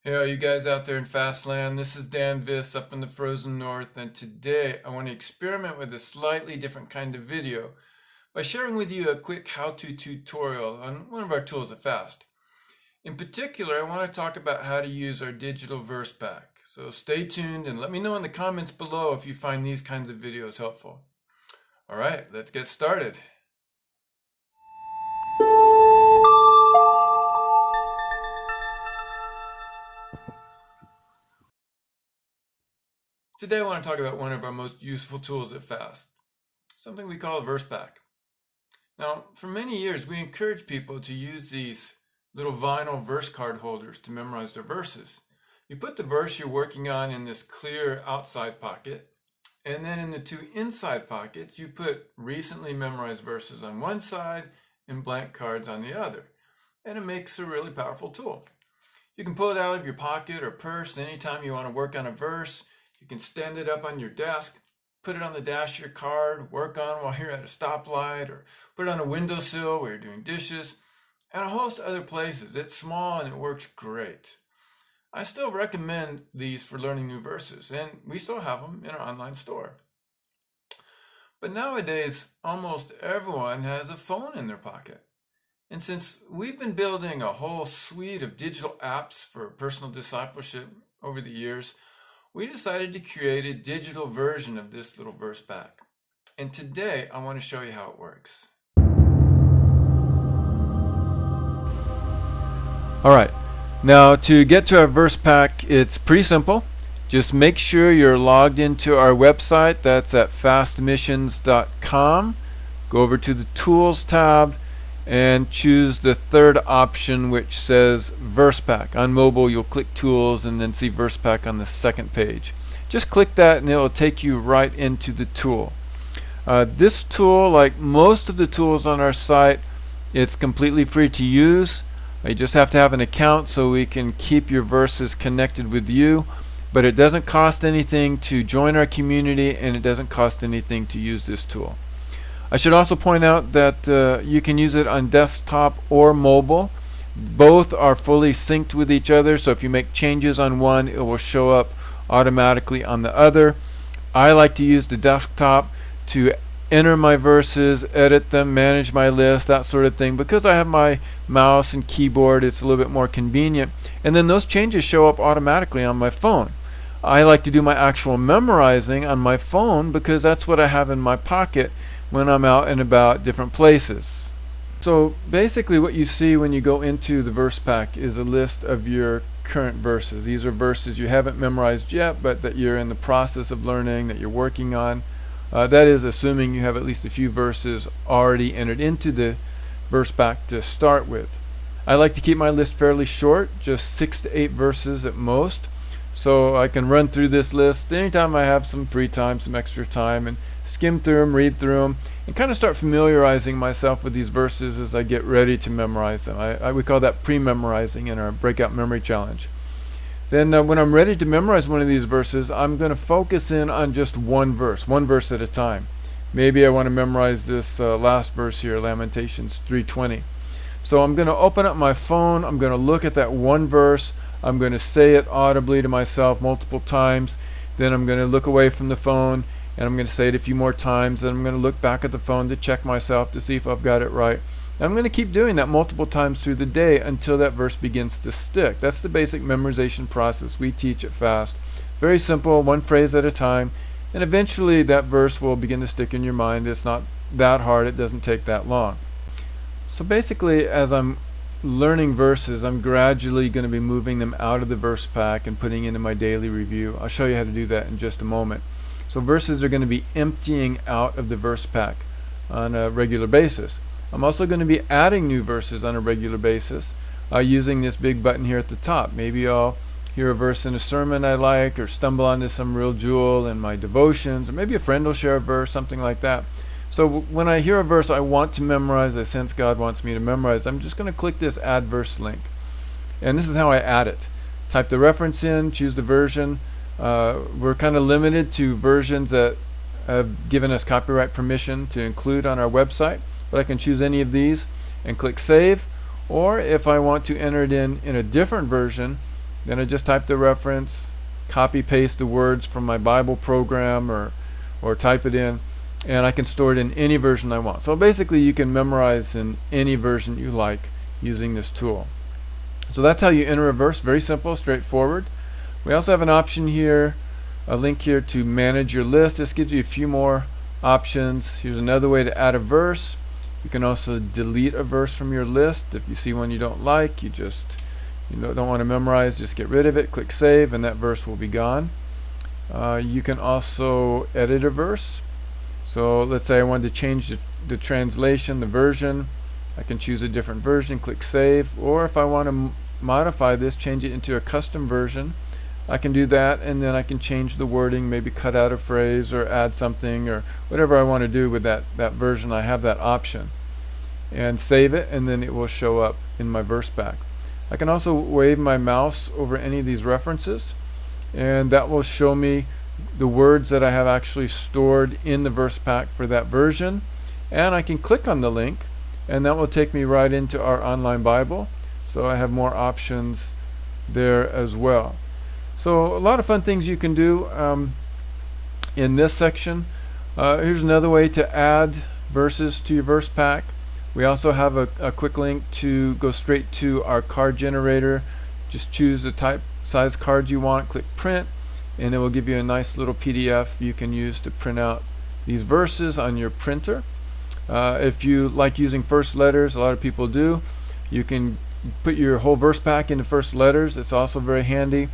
Hey, all you guys out there in Fastland, this is Dan Vis up in the frozen north, and today I want to experiment with a slightly different kind of video by sharing with you a quick how-to tutorial on one of our tools at Fast. In particular, I want to talk about how to use our digital verse pack. So stay tuned and let me know in the comments below if you find these kinds of videos helpful. All right, let's get started. Today I want to talk about one of our most useful tools at Fast, something we call a verse pack. Now, for many years, we encourage people to use these little vinyl verse card holders to memorize their verses. You put the verse you're working on in this clear outside pocket, and then in the two inside pockets, you put recently memorized verses on one side and blank cards on the other. And it makes a really powerful tool. You can pull it out of your pocket or purse anytime you want to work on a verse. You can stand it up on your desk, put it on the dash of your car, work on while you're at a stoplight, or put it on a windowsill while you're doing dishes, and a host of other places. It's small and it works great. I still recommend these for learning new verses, and we still have them in our online store. But nowadays, almost everyone has a phone in their pocket. And since we've been building a whole suite of digital apps for personal discipleship over the years, we decided to create a digital version of this little verse pack. And today I want to show you how it works. All right, now to get to our verse pack, it's pretty simple. Just make sure you're logged into our website. That's at fastmissions.com. Go over to the Tools tab and choose the third option, which says verse pack. On mobile, you'll click Tools and then see verse pack on the second page. Just click that and it will take you right into the tool. This tool, like most of the tools on our site, it's completely free to use. You just have to have an account so we can keep your verses connected with you, but it doesn't cost anything to join our community and it doesn't cost anything to use this tool. I should also point out that you can use it on desktop or mobile. Both are fully synced with each other, so if you make changes on one, it will show up automatically on the other. I like to use the desktop to enter my verses, edit them, manage my list, that sort of thing. Because I have my mouse and keyboard, it's a little bit more convenient. And then those changes show up automatically on my phone. I like to do my actual memorizing on my phone because that's what I have in my pocket when I'm out and about different places. So basically what you see when you go into the verse pack is a list of your current verses. These are verses you haven't memorized yet, but that you're in the process of learning, that you're working on. That is assuming you have at least a few verses already entered into the verse pack to start with. I like to keep my list fairly short, just 6 to 8 verses at most, so I can run through this list anytime I have some free time, some extra time, and skim through them, read through them, and kind of start familiarizing myself with these verses as I get ready to memorize them. We call that pre-memorizing in our Breakout Memory Challenge. Then when I'm ready to memorize one of these verses, I'm going to focus in on just one verse at a time. Maybe I want to memorize this last verse here, Lamentations 3:20. So I'm going to open up my phone, I'm going to look at that one verse, I'm going to say it audibly to myself multiple times, then I'm going to look away from the phone and I'm going to say it a few more times, and I'm going to look back at the phone to check myself to see if I've got it right. And I'm going to keep doing that multiple times through the day until that verse begins to stick. That's the basic memorization process we teach at Fast. Very simple, one phrase at a time, and eventually that verse will begin to stick in your mind. It's not that hard, it doesn't take that long. So basically, as I'm learning verses, I'm gradually going to be moving them out of the verse pack and putting into my daily review. I'll show you how to do that in just a moment. So verses are going to be emptying out of the verse pack on a regular basis. I'm also going to be adding new verses on a regular basis using this big button here at the top. Maybe I'll hear a verse in a sermon I like, or stumble onto some real jewel in my devotions, or maybe a friend will share a verse, something like that. So when I hear a verse I want to memorize, I sense God wants me to memorize, I'm just going to click this add verse link. And this is how I add it. Type the reference in, choose the version. We're kind of limited to versions that have given us copyright permission to include on our website, but I can choose any of these and click save. Or if I want to enter it in a different version, Then I just type the reference, copy paste the words from my Bible program, or type it in, and I can store it in any version I want. So basically you can memorize in any version you like using this tool. So that's how you enter a verse. Very simple, straightforward. We also have an option here, a link here to manage your list. This gives you a few more options. Here's another way to add a verse. You can also delete a verse from your list. If you see one you don't like, you don't want to memorize, just get rid of it, click save, and that verse will be gone. You can also edit a verse. So let's say I wanted to change the translation, the version. I can choose a different version, click save, or if I want to modify this, change it into a custom version, I can do that, and then I can change the wording, maybe cut out a phrase or add something or whatever I want to do with that version. I have that option, and save it, and then it will show up in my verse pack. I can also wave my mouse over any of these references, and that will show me the words that I have actually stored in the verse pack for that version. And I can click on the link, and that will take me right into our online Bible. So I have more options there as well. So a lot of fun things you can do in this section. Here's another way to add verses to your verse pack. We also have a quick link to go straight to our card generator. Just choose the type size cards you want, click print, and it will give you a nice little PDF you can use to print out these verses on your printer. If you like using first letters, a lot of people do, you can put your whole verse pack into first letters. It's also very handy.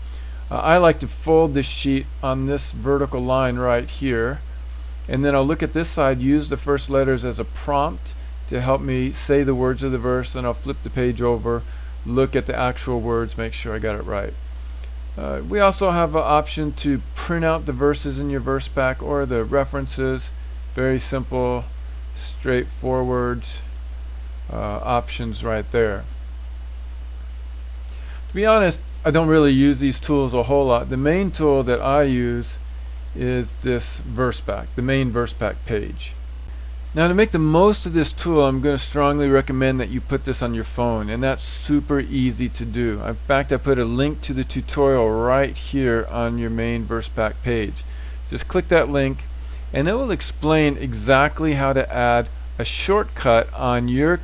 I like to fold this sheet on this vertical line right here, and then I'll look at this side, use the first letters as a prompt to help me say the words of the verse, and I'll flip the page over, look at the actual words, make sure I got it right. We also have an option to print out the verses in your verse pack or the references. Very simple, straightforward options right there. To be honest, I don't really use these tools a whole lot. The main tool that I use is this verse pack, the main verse pack page. Now, to make the most of this tool, I'm going to strongly recommend that you put this on your phone, and that's super easy to do. In fact, I put a link to the tutorial right here on your main verse pack page. Just click that link, and it will explain exactly how to add a shortcut on your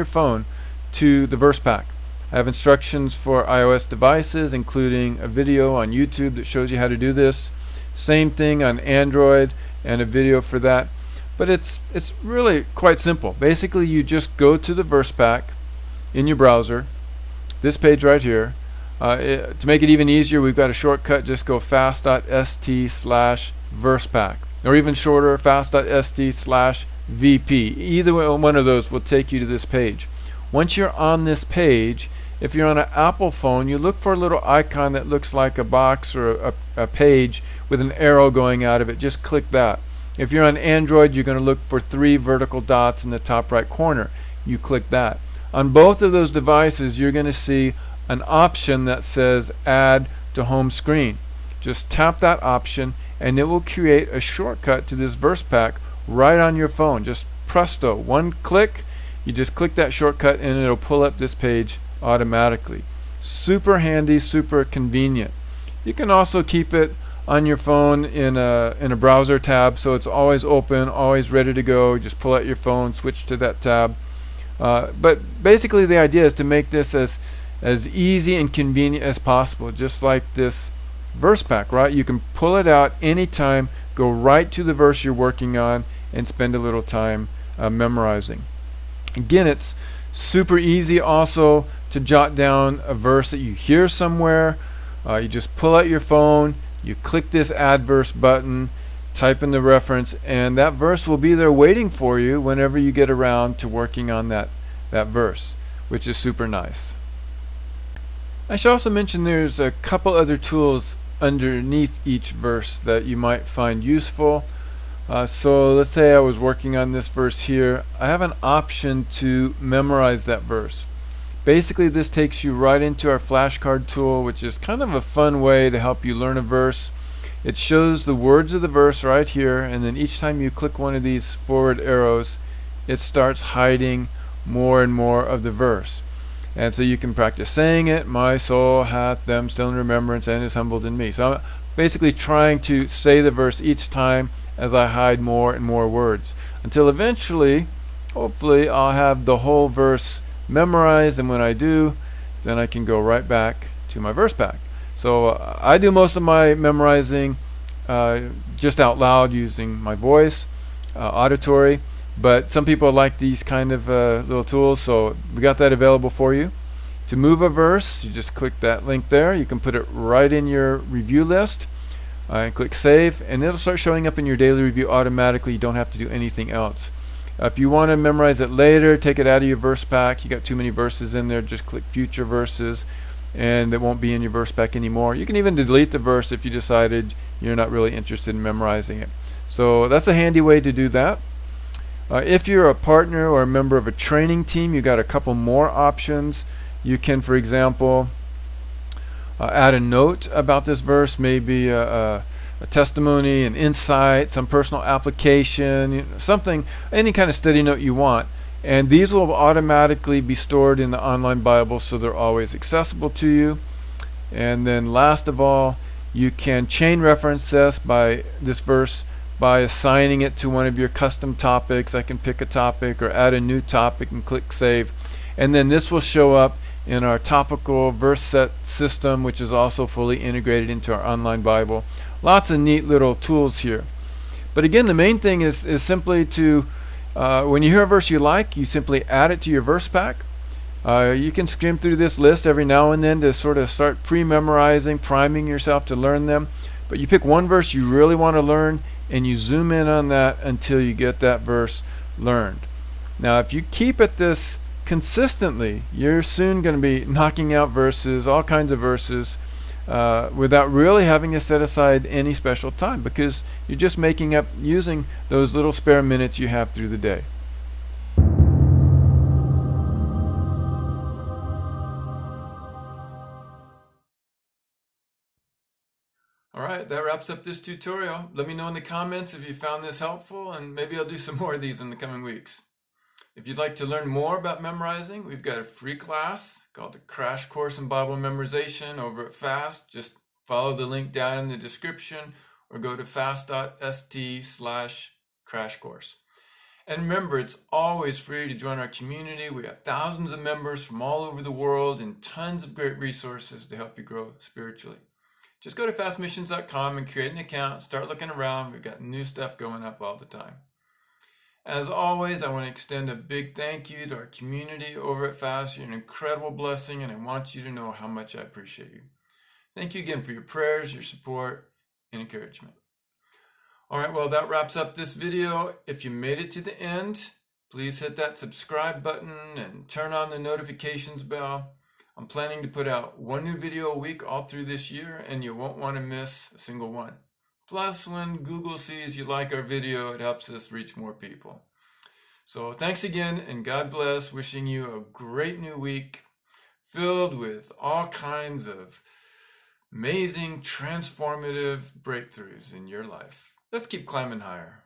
phone to the verse pack. I have instructions for iOS devices, including a video on YouTube that shows you how to do this. Same thing on Android, and a video for that. But it's really quite simple. Basically, you just go to the verse pack in your browser, this page right here. To make it even easier, we've got a shortcut. Just go fast.st/versepack, or even shorter, fast.st/vp. Either one of those will take you to this page. Once you're on this page, if you're on an Apple phone, you look for a little icon that looks like a box or a page with an arrow going out of it. Just click that. If you're on Android, you're going to look for 3 vertical dots in the top right corner. You click that. On both of those devices, you're going to see an option that says Add to Home Screen. Just tap that option, and it will create a shortcut to this verse pack right on your phone. Just presto, one click, you just click that shortcut, and it'll pull up this page automatically. Super handy, super convenient. You can also keep it on your phone in a browser tab, so it's always open, always ready to go. Just pull out your phone, switch to that tab. But basically the idea is to make this as easy and convenient as possible, just like this verse pack, right? You can pull it out anytime, go right to the verse you're working on, and spend a little time memorizing. Again, it's super easy also to jot down a verse that you hear somewhere. You just pull out your phone, you click this Add Verse button, type in the reference, and that verse will be there waiting for you whenever you get around to working on that verse, which is super nice. I should also mention there's a couple other tools underneath each verse that you might find useful. So let's say I was working on this verse here. I have an option to memorize that verse. Basically, this takes you right into our Flashcard Tool, which is kind of a fun way to help you learn a verse. It shows the words of the verse right here, and then each time you click one of these forward arrows, it starts hiding more and more of the verse. And so you can practice saying it. My soul hath them still in remembrance and is humbled in me. So I'm basically trying to say the verse each time as I hide more and more words until eventually, hopefully, I'll have the whole verse memorized. And when I do, then I can go right back to my verse pack. So I do most of my memorizing just out loud using my voice, auditory. But some people like these kind of little tools, so we got that available for you. To move a verse, you just click that link there. You can put it right in your review list and click save, and it'll start showing up in your daily review automatically. You don't have to do anything else. If you want to memorize it later, take it out of your verse pack. You got too many verses in there, just click future verses, and it won't be in your verse pack anymore. You can even delete the verse if you decided you're not really interested in memorizing it. So that's a handy way to do that. If you're a partner or a member of a training team, you got a couple more options. You can, for example, add a note about this verse, maybe a testimony, an insight, some personal application, something, any kind of study note you want. And these will automatically be stored in the online Bible, so they're always accessible to you. And then last of all, you can chain reference this verse by assigning it to one of your custom topics. I can pick a topic or add a new topic and click save. And then this will show up in our topical verse set system, which is also fully integrated into our online Bible. Lots of neat little tools here. But again, the main thing is simply to, when you hear a verse you like, you simply add it to your verse pack. You can skim through this list every now and then to sort of start pre-memorizing, priming yourself to learn them. But you pick one verse you really want to learn, and you zoom in on that until you get that verse learned. Now, if you keep at this consistently, you're soon going to be knocking out verses, all kinds of verses, without really having to set aside any special time, because you're just making up using those little spare minutes you have through the day. Alright, that wraps up this tutorial. Let me know in the comments if you found this helpful, and maybe I'll do some more of these in the coming weeks. If you'd like to learn more about memorizing, we've got a free class called the Crash Course in Bible Memorization over at FAST. Just follow the link down in the description or go to fast.st/crashcourse. And remember, it's always free to join our community. We have thousands of members from all over the world and tons of great resources to help you grow spiritually. Just go to fastmissions.com and create an account. Start looking around. We've got new stuff going up all the time. As always, I want to extend a big thank you to our community over at FAST. You're an incredible blessing, and I want you to know how much I appreciate you. Thank you again for your prayers, your support, and encouragement. All right, well, that wraps up this video. If you made it to the end, please hit that subscribe button and turn on the notifications bell. I'm planning to put out one new video a week all through this year, and you won't want to miss a single one. Plus, when Google sees you like our video, it helps us reach more people. So thanks again, and God bless. Wishing you a great new week filled with all kinds of amazing, transformative breakthroughs in your life. Let's keep climbing higher.